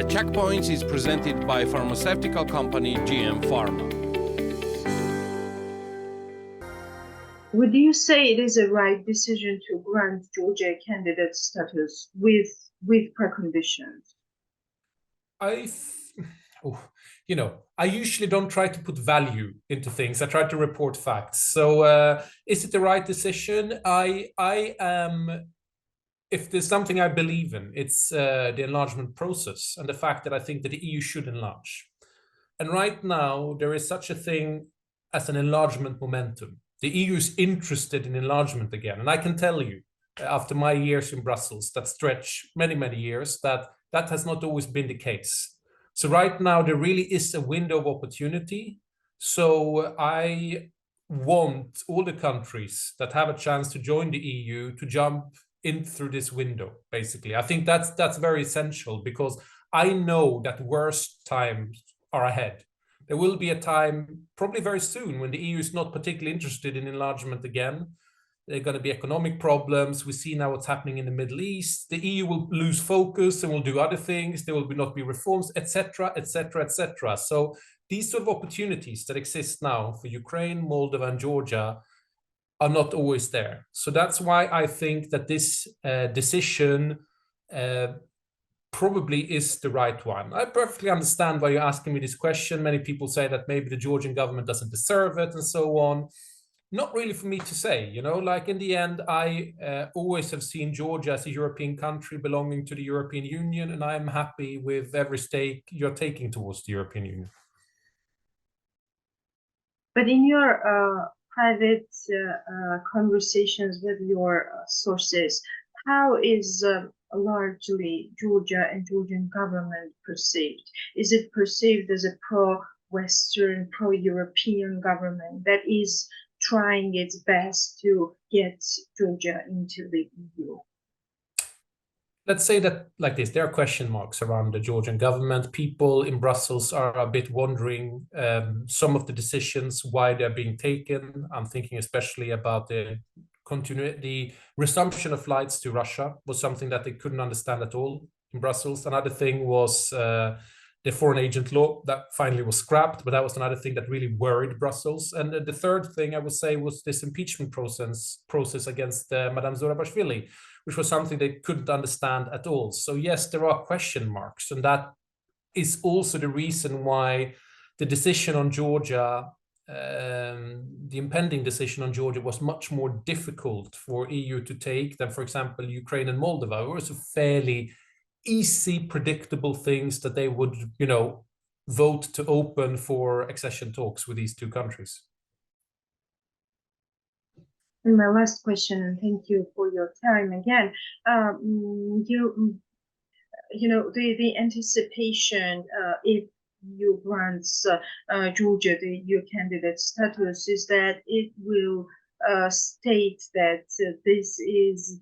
Checkpoints is presented by pharmaceutical company GM Pharma. Would you say it is a right decision to grant Georgia candidate status with preconditions? I usually don't try to put value into things. I try to report facts. So is it the right decision? I am, if there's something I believe in, it's the enlargement process and the fact that I think that the EU should enlarge. And right now, there is such a thing as an enlargement momentum. The EU is interested in enlargement again. And I can tell you, after my years in Brussels, that stretch many, many years, that has not always been the case. So right now, there really is a window of opportunity. So I want all the countries that have a chance to join the EU to jump in through this window, basically. I think that's very essential because I know that worse times are ahead. There will be a time, probably very soon, when the EU is not particularly interested in enlargement again. There are going to be economic problems. We see now what's happening in the Middle East. The EU will lose focus and will do other things. There will not be reforms, etc., etc., etc. So these sort of opportunities that exist now for Ukraine, Moldova, and Georgia are not always there. So that's why I think that this decision probably is the right one. I perfectly understand why you're asking me this question. Many people say that maybe the Georgian government doesn't deserve it and so on. Not really for me to say, like in the end, I always have seen Georgia as a European country belonging to the European Union, and I'm happy with every step you're taking towards the European Union. But in your private conversations with your sources, how is largely Georgia and Georgian government perceived? Is it perceived as a pro-Western, pro-European government that is trying its best to get Georgia into the EU? Let's say that like this, there are question marks around the Georgian government. People in Brussels are a bit wondering some of the decisions, why they're being taken. I'm thinking especially about the resumption of flights to Russia was something that they couldn't understand at all in Brussels. Another thing was the foreign agent law that finally was scrapped, but that was another thing that really worried Brussels. And the third thing I would say was this impeachment process against Madame Jozwiak, which was something they couldn't understand at all. So yes, there are question marks, and that is also the reason why the decision on Georgia, the impending decision on Georgia, was much more difficult for EU to take than, for example, Ukraine and Moldova. It was a fairly easy, predictable things that they would, vote to open for accession talks with these two countries. And my last question, and thank you for your time again. The anticipation if EU grants Georgia the EU candidate status is that it will state that this is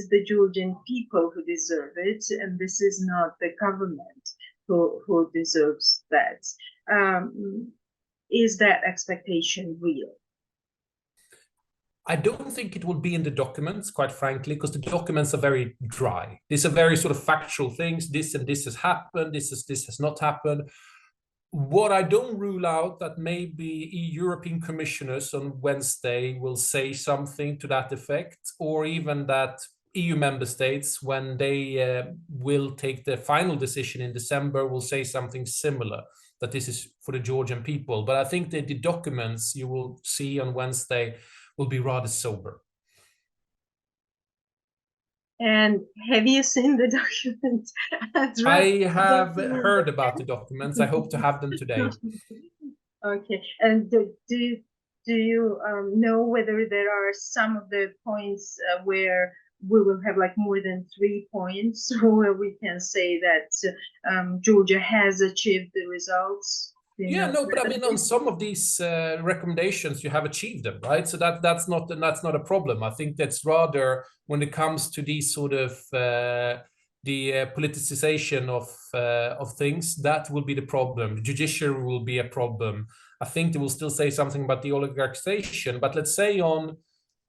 the Georgian people who deserve it, and this is not the government who deserves that. Is that expectation real? I don't think it will be in the documents, quite frankly, because the documents are very dry. These are very sort of factual things. This and this has happened. This has not happened. What I don't rule out that maybe European commissioners on Wednesday will say something to that effect, or even that EU member states, when they will take the final decision in December, will say something similar, that this is for the Georgian people. But I think that the documents you will see on Wednesday will be rather sober. And have you seen the document? I have heard about the documents. I hope to have them today. Okay. And do you know whether there are some of the points where we will have like more than 3 points where we can say that Georgia has achieved the results? But I mean, on some of these recommendations, you have achieved them, right? So that's not a problem. I think that's rather when it comes to these sort of the politicization of things, that will be the problem. The judiciary will be a problem. I think they will still say something about the oligarchization, but let's say on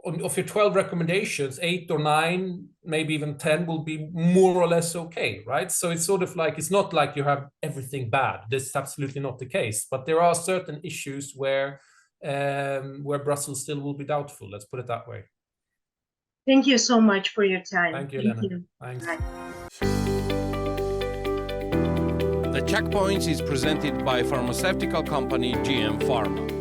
of your 12 recommendations, 8 or 9, maybe even 10 will be more or less okay, right? So it's sort of like, it's not like you have everything bad. This is absolutely not the case, but there are certain issues where Brussels still will be doubtful. Let's put it that way. Thank you so much for your time. Thank you, Thank Elene. you. Thanks. Bye. The Checkpoints is presented by pharmaceutical company GM Pharma.